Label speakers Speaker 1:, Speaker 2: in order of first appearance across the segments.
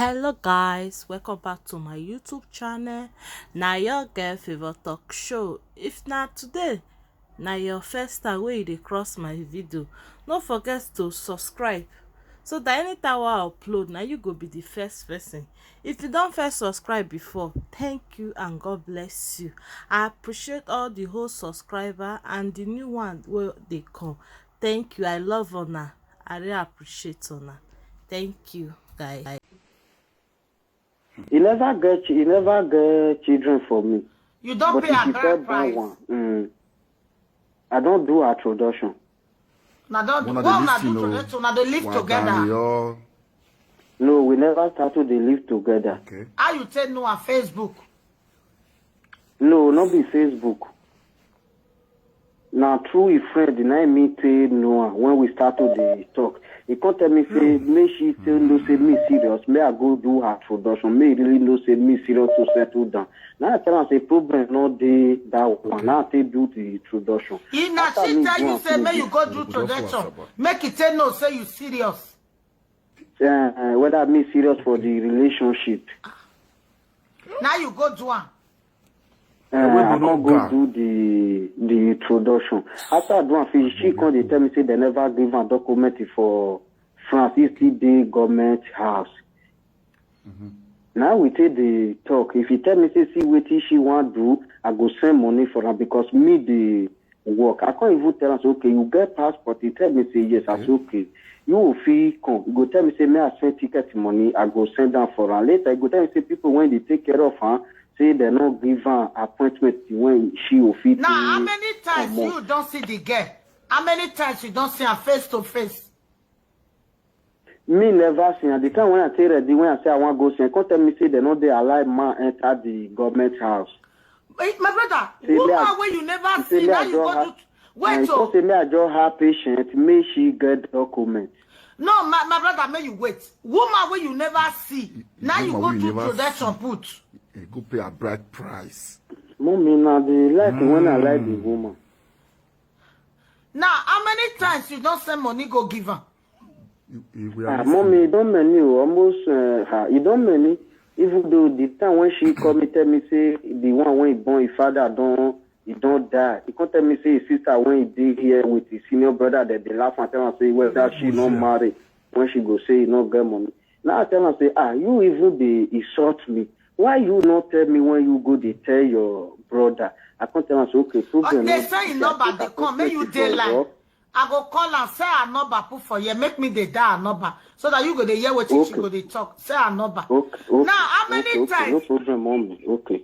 Speaker 1: Hello guys, welcome back to my YouTube channel. Now your girl Favor Talk Show. If not today, now your first time wey you dey cross my video, no forget to subscribe so that anytime I upload, now you go be the first person. If you don't first subscribe before, thank you and God bless you. I appreciate all the whole subscriber and the new one where they come. Thank you. I love una. I really appreciate una. Thank you guys.
Speaker 2: You never get children for me.
Speaker 3: You don't pay a grand price.
Speaker 2: I don't do introduction.
Speaker 3: Now don't do introduction. Now they live together.
Speaker 2: No, we never started to live together.
Speaker 3: Okay. How you tell no on Facebook?
Speaker 2: No, not be Facebook. Now through a friend, I meet Noah when we started the talk. He can't tell me say, may she tell no say me serious. May I go do her introduction? May really no say me serious to settle down. Now I tell her say problem not the that one. Now I do the introduction.
Speaker 3: He not she tell you say may you go do introduction. Make it tell no say you serious.
Speaker 2: Whether me serious for the relationship.
Speaker 3: Now you go do one.
Speaker 2: I can't go do the introduction. After I do one finish, she come they tell me say they never give a document for France. It's still the government house. Now we take the talk. If you tell me say see what she want to do, I go send money for her because me the work. I can't even tell her say okay, you get passport. He tell me say yes, I say okay. You will feel come. You go tell me say me I send ticket money. I go send them for her. Later, you go tell me say people when they take care of her. Say they not give her appointment when she will fit.
Speaker 3: Now, how many times you don't see the girl? How many times you don't see her face to face?
Speaker 2: Me never see. At the time when I say ready, when I say I want to go see, can't tell me say they not they allow man enter the government house.
Speaker 3: My brother, woman where you never see, now you go to wait
Speaker 2: to. Say me I just have patient, may she get document.
Speaker 3: No, my brother, may you wait. Woman where you never see, now you go to production put.
Speaker 4: You go pay a bright price.
Speaker 2: Mommy, now they like when I like the woman.
Speaker 3: Now, how many times you don't send money go give her?
Speaker 2: Mommy, you don't many, almost you don't many. Even though the time when she come and tell me say the one when he born his father he don't die. He can't tell me say his sister when he did here with his senior brother that they laugh and tell her say whether she not married when she go say he not get money. Now I tell her say you even they insult me. Why you not tell me when you go they tell your brother? I can't tell her say okay.
Speaker 3: They say in number they come make you daylight. I go call and say a number put for you. Make me the die a number so that you go to hear what she go they talk. Say a number.
Speaker 2: Okay.
Speaker 3: Now how many times?
Speaker 2: No problem, mommy. Okay.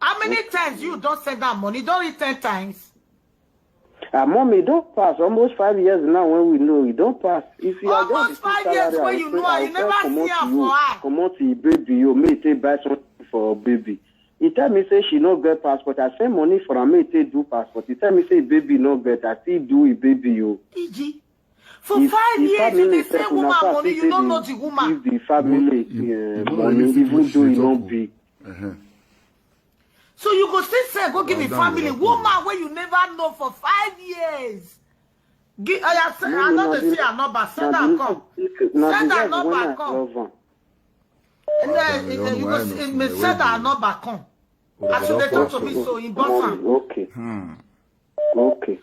Speaker 3: How many times you don't send that money? Don't read 10 times.
Speaker 2: Mommy, don't pass. Almost 5 years now when we know it don't pass. If you
Speaker 3: almost 5 years when you know you never see her for her.
Speaker 2: Come on to baby, you may take buy something for baby. He tell me say she no get passport. I send money for her, may take do passport. He tell me say baby no get. I still do a baby you.
Speaker 3: EG. For 5 years you dey say woman money, you don't know the woman.
Speaker 2: If the family money, even though it not big.
Speaker 3: So you go still say go give me family woman where you never know for 5 years. I know they see a number. Send her come. Send her number come. And then you go send her number come. As you talk to me so in Boston.
Speaker 2: Okay. Okay.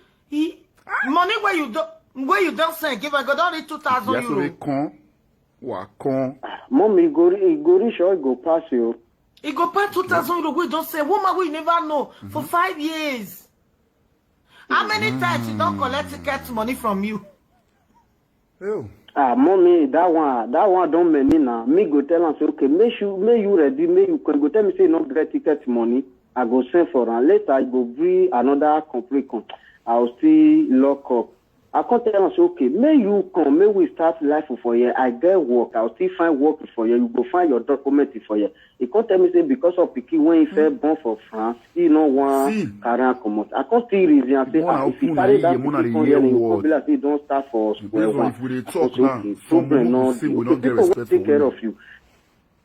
Speaker 3: Money where you don't send give I go down 2,000 euros.
Speaker 2: Mommy, go reach or go pass you.
Speaker 3: He go pay 2,000 euros. We don't say woman we never know for 5 years. How many times you don't collect ticket money from you?
Speaker 2: Mommy, that one don't many now. Me go tell her say okay, may you ready, may you can go tell me say not get ticket money. I go send for her. Later I go bring another complaint. I'll still lock up. I can't tell her say okay, may you come, may we start life for you. I get work, I'll still find work for you. You go find your document for you. He can't tell me say because of Piki when he fell born for France, he no want carry come out. I can't see reason and say if you carry that Piki come here, you come be like say don't start for square one.
Speaker 4: If we talk now, someone will say we not get respect for
Speaker 2: take care of you.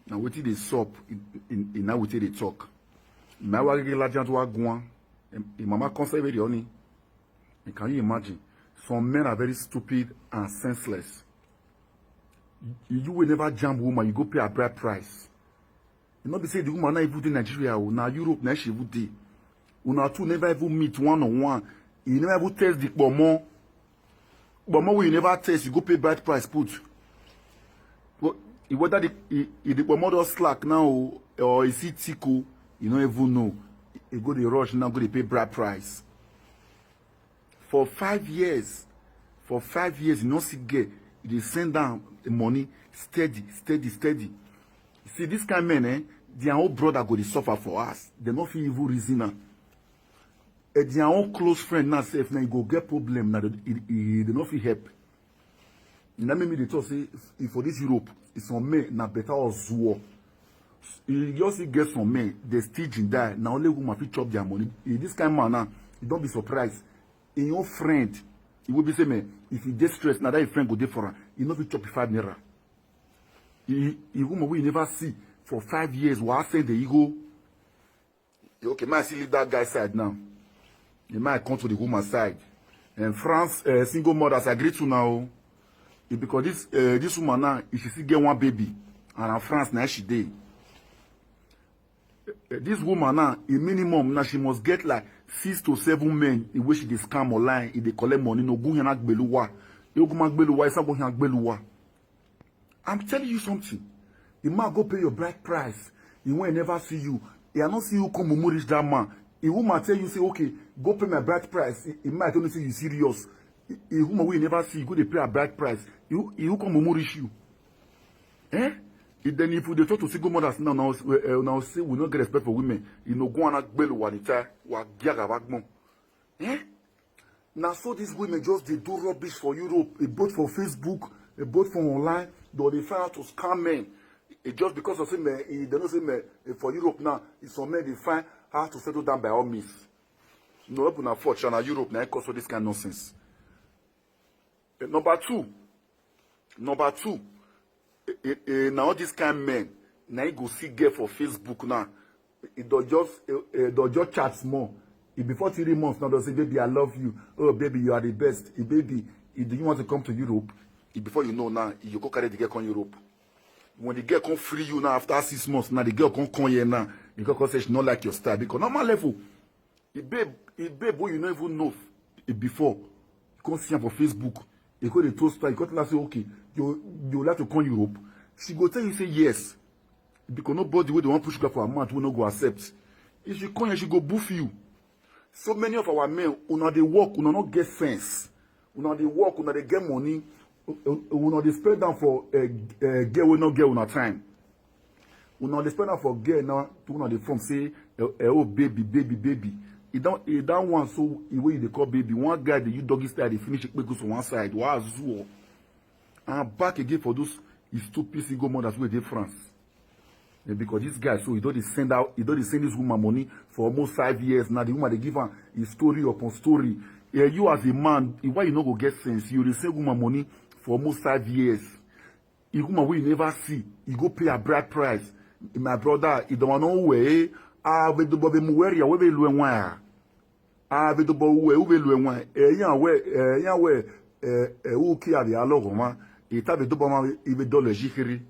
Speaker 4: Now what they sup in now what they talk. My wa get la to agwan. Mama conserve the honey. And can you imagine? Some men are very stupid and senseless. You will never jam woman, you go pay a bride price. You know, be say the woman not even in Nigeria, now Europe, now she would day. Una two never even meet one on one. You never even test the bomo. Bomo will you never test, you go pay bride price put. But whether the bomo does slack now or is it tickle, you don't even know. You go the rush now, go to pay bride price. For 5 years, you know see get, they send down the money steady. See this kind of men, their own brother go to suffer for us. They not feel evil reason now. Their own close friend now say if now you go get problem now, they not feel help. Now maybe they talk say for this Europe, it's some men now better or war. You just get some men, they stage in die. Now only woman fit chop their money. This kind of man now, you don't be surprised. In your friend, you will be saying, man, if you get stressed, now that your friend go there for her, you know if chop 5 naira. You woman we never see for 5 years. What I say the ego. Okay, might see leave that guy side now. You might come to the woman side. And France, single mothers agree to now. Because this woman now, if she still get one baby, and in France now she did. This woman now, a minimum now she must get like 6 to 7 men in which they scam online, if they collect money, no go hinak beluwa. I'm telling you something. You might go pay your bride price. He won't never see you. He will not see you come to reach that man. He will tell you, say, okay, go pay my bride price. He might only say you serious. He will never see you. Go to pay a bride price. He will come to reach you. Eh? Then if they talk to single mothers now say we not get respect for women, you know, go on a bell wanita, wa giaga wagmon. Eh? Now so these women just they do rubbish for Europe, both for Facebook, both for online, though they find out to scam men. Just because of say they don't say for Europe now, it's some men they find how to settle down by all means. No open a fortune na Europe now cause for this kind of nonsense. Number two. Now this kind of men, now you go see girl for Facebook now. It does just chat more. Before 3 months now, they say, baby, I love you. Oh, baby, you are the best. Baby, do you want to come to Europe? Before you know now, you go carry the girl come Europe. When the girl come free you now after 6 months, now the girl come here now. The girl say she not like your style. Because normal level, babe, who you don't even know before, you come see her for Facebook. You go to the toaster, you go to her say, okay, you like to come Europe. She go tell you say yes. Because nobody will want push you for a month will not go accept. If she come here, she go boof you. So many of our men, una they work, una not get sense. Una they work, una they get money. Una they spend down for girl will not get una time. Una they spend down for girl now to una they from say, oh baby. He don't want so the way they call baby. One guy the you doggy style they finish it goes on one side. Wow, zoo. And back again for those stupid single mothers who are in France. Because this guy, so he don't send this woman money for almost 5 years. Now the woman they give her his story upon story. You as a man, why you not go get sense? You send woman money for almost 5 years. The woman will never see. You go pay a bride price. My brother, he don't know where. We do bobe muweri ya webe luwe mwa. We do bobe ube luwe mwa. Yan we uki ya di alogo ma. Ita we do bobe ibe dole jikiri.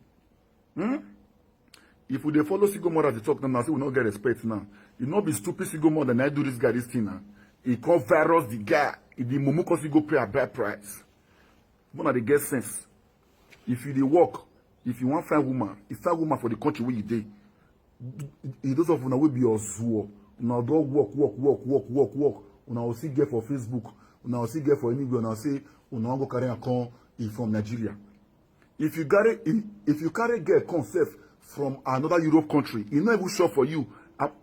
Speaker 4: If we follow single mother to talk now, say we not get respect now. You not be stupid single mother and I do this guy this thing now. He call virus the guy. If the mumu cause he go pay a bad price. One of the get sense. If you dey work, if you want find woman, you find woman for the country where you dey. Those of una will be your zoo. Una do work. Una will see get for Facebook. Una will see get for anywhere. Una will say una go carry a con from Nigeria. If you carry get concept from another Europe country, it's not even sure for you.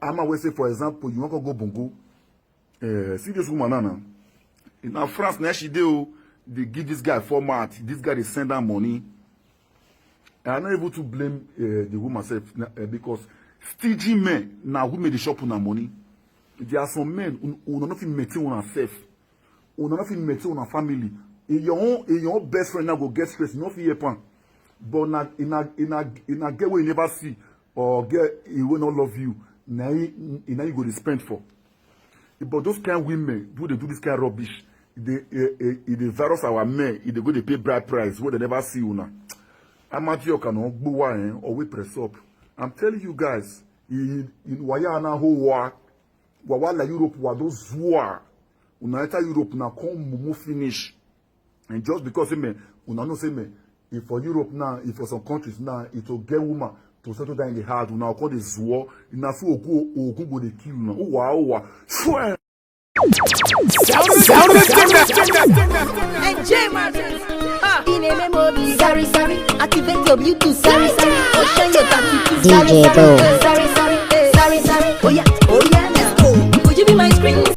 Speaker 4: I'm always say, for example, you want to go Bongo. See this woman now. In France, now she do they give this guy format. This guy they send her money. And I'm not able to blame the woman self because stingy men now who made the shop on her money. There are some men who are not even maintain on herself, who are not even maintain on her family. Your own best friend now go get stressed, not fear pan. But in a girl we never see or girl he will not love you. Now you go to spend for. But those kind of women who they do this kind of rubbish, they virus our men. They go to pay bride price where they never see you now. Amadioka no gbuwa or we press up. I'm telling you guys, in Wayana ho wa la Europe wa those war. Unaita Europe na come mumu finish. And just because me una no say me if for Europe now, if for some countries now, it will get woman to settle down in the heart, now call this war, in a few go they kill now. Oh wow. Swear.
Speaker 5: And J Martin. In a memory, sorry, activate your Bluetooth, sorry, ocean your 32, sorry,